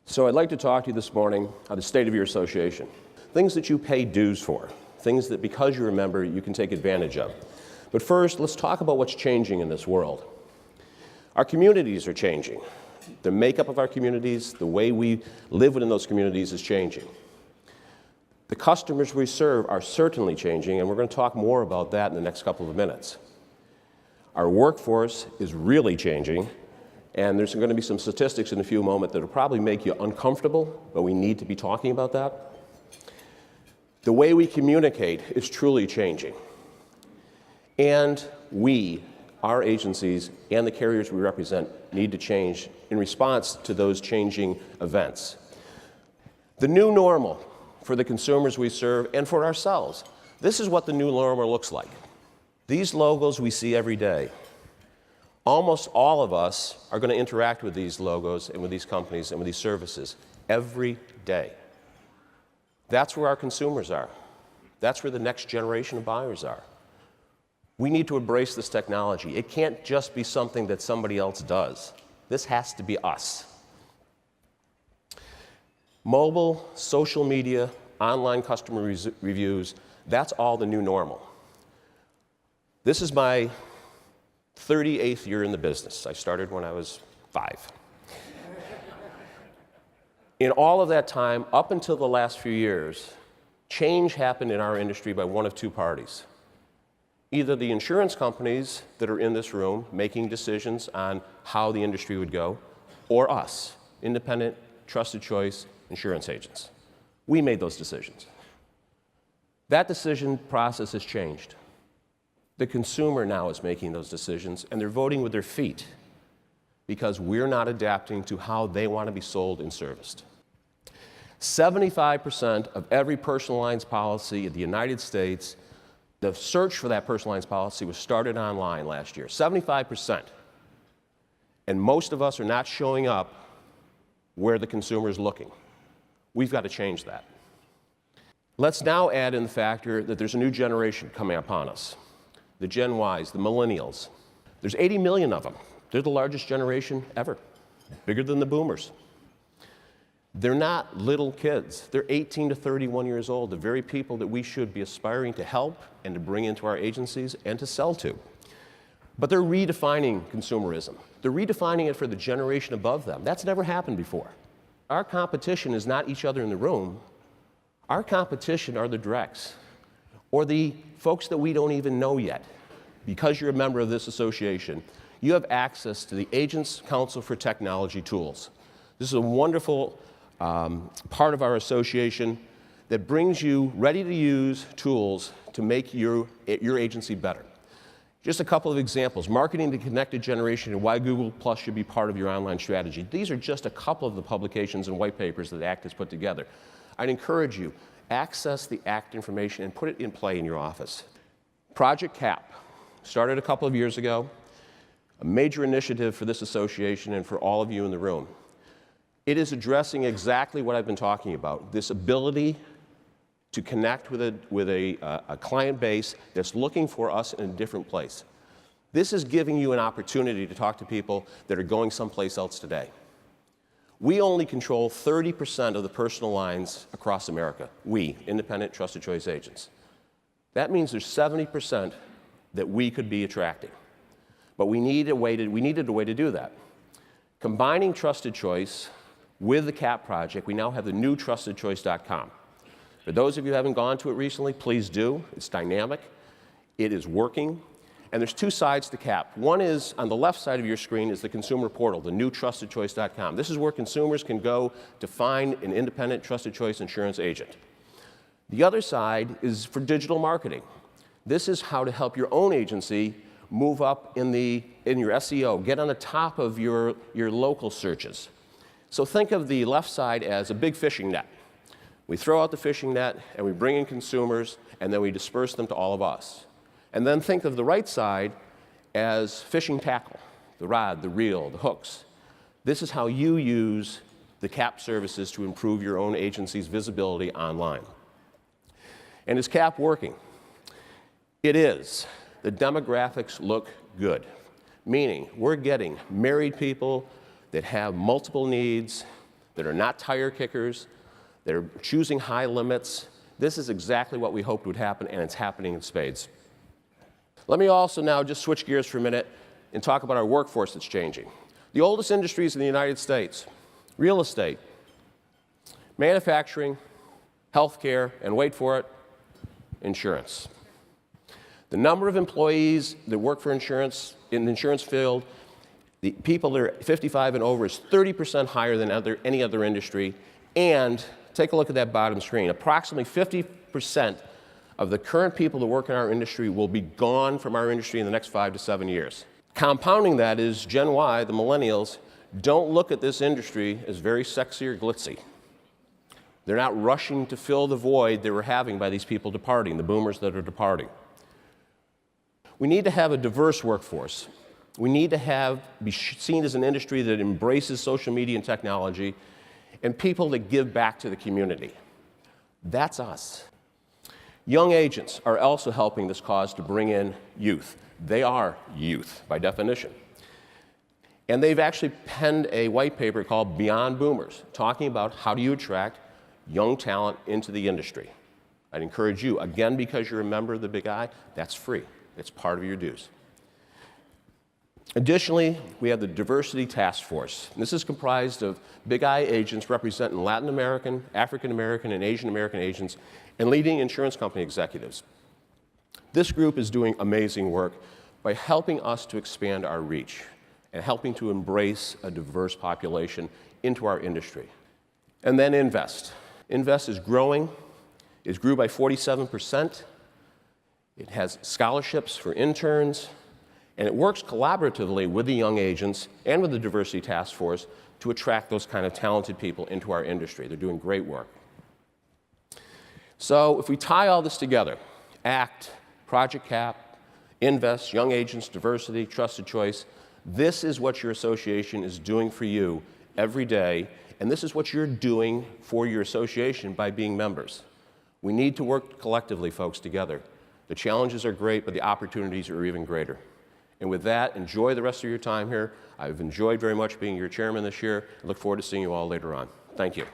So I'd like to talk to you this morning on the state of your association. Things that you pay dues for, things that because you're a member you can take advantage of. But first, let's talk about what's changing in this world. Our communities are changing. The makeup of our communities, the way we live within those communities is changing. The customers we serve are certainly changing, and we're going to talk more about that in the next couple of minutes. Our workforce is really changing, and there's going to be some statistics in a few moments that will probably make you uncomfortable, but we need to be talking about that. The way we communicate is truly changing. And our agencies, and the carriers we represent need to change in response to those changing events. The new normal for the consumers we serve and for ourselves. This is what the new normal looks like. These logos we see every day. Almost all of us are going to interact with these logos and with these companies and with these services every day. That's where our consumers are. That's where the next generation of buyers are. We need to embrace this technology. It can't just be something that somebody else does. This has to be us. Mobile, social media, online customer reviews, that's all the new normal. This is my 38th year in the business. I started when I was 5. In all of that time, up until the last few years, change happened in our industry by one of two parties. Either the insurance companies that are in this room making decisions on how the industry would go, or us, independent, trusted choice insurance agents. We made those decisions. That decision process has changed. The consumer now is making those decisions, and they're voting with their feet because we're not adapting to how they want to be sold and serviced. 75% of every personal lines policy in the United States, the search for that personal lines policy was started online last year, 75%. And most of us are not showing up where the consumer is looking. We've got to change that. Let's now add in the factor that there's a new generation coming upon us. The Gen Ys, the millennials. There's 80 million of them. They're the largest generation ever, bigger than the boomers. They're not little kids. They're 18 to 31 years old, the very people that we should be aspiring to help and to bring into our agencies and to sell to. But they're redefining consumerism. They're redefining it for the generation above them. That's never happened before. Our competition is not each other in the room. Our competition are the directs, or the folks that we don't even know yet. Because you're a member of this association, you have access to the Agents Council for Technology tools. This is a wonderful part of our association that brings you ready-to-use tools to make your agency better. Just a couple of examples. Marketing the Connected Generation and why Google Plus should be part of your online strategy. These are just a couple of the publications and white papers that ACT has put together. I'd encourage you, access the ACT information and put it in play in your office. Project CAP started a couple of years ago, a major initiative for this association and for all of you in the room. It is addressing exactly what I've been talking about, this ability to connect with a client base that's looking for us in a different place. This is giving you an opportunity to talk to people that are going someplace else today. We only control 30% of the personal lines across America. We, independent, trusted choice agents. That means there's 70% that we could be attracting. But we needed a way to do that. Combining Trusted Choice with the CAP project, we now have the new trustedchoice.com. For those of you who haven't gone to it recently, please do. It's dynamic. It is working. And there's two sides to CAP. One is, on the left side of your screen, is the consumer portal, the new trustedchoice.com. This is where consumers can go to find an independent, trusted choice insurance agent. The other side is for digital marketing. This is how to help your own agency move up in your SEO, get on the top of your local searches. So think of the left side as a big fishing net. We throw out the fishing net, and we bring in consumers, and then we disperse them to all of us. And then think of the right side as fishing tackle, the rod, the reel, the hooks. This is how you use the CAP services to improve your own agency's visibility online. And is CAP working? It is. The demographics look good, meaning we're getting married people that have multiple needs, that are not tire kickers, that are choosing high limits. This is exactly what we hoped would happen, and it's happening in spades. Let me also now just switch gears for a minute and talk about our workforce that's changing. The oldest industries in the United States: real estate, manufacturing, healthcare, and wait for it, insurance. The number of employees that work for insurance in the insurance field, the people that are 55 and over, is 30% higher than any other industry. And take a look at that bottom screen. Approximately 50% of the current people that work in our industry will be gone from our industry in the next 5 to 7 years. Compounding that is Gen Y, the millennials, don't look at this industry as very sexy or glitzy. They're not rushing to fill the void they were having by these people departing, the boomers that are departing. We need to have a diverse workforce. We need to be seen as an industry that embraces social media and technology, and people that give back to the community. That's us. Young agents are also helping this cause to bring in youth. They are youth, by definition. And they've actually penned a white paper called Beyond Boomers, talking about how do you attract young talent into the industry. I'd encourage you, again, because you're a member of the Big I, that's free. It's part of your dues. Additionally, we have the Diversity Task Force. This is comprised of Big I agents representing Latin American, African American, and Asian American agents, and leading insurance company executives. This group is doing amazing work by helping us to expand our reach and helping to embrace a diverse population into our industry. And then Invest. Invest is growing. It grew by 47%. It has scholarships for interns, and it works collaboratively with the young agents and with the Diversity Task Force to attract those kind of talented people into our industry. They're doing great work. So if we tie all this together, ACT, Project CAP, Invest, Young Agents, Diversity, Trusted Choice, this is what your association is doing for you every day, and this is what you're doing for your association by being members. We need to work collectively, folks, together. The challenges are great, but the opportunities are even greater. And with that, enjoy the rest of your time here. I've enjoyed very much being your chairman this year. I look forward to seeing you all later on. Thank you.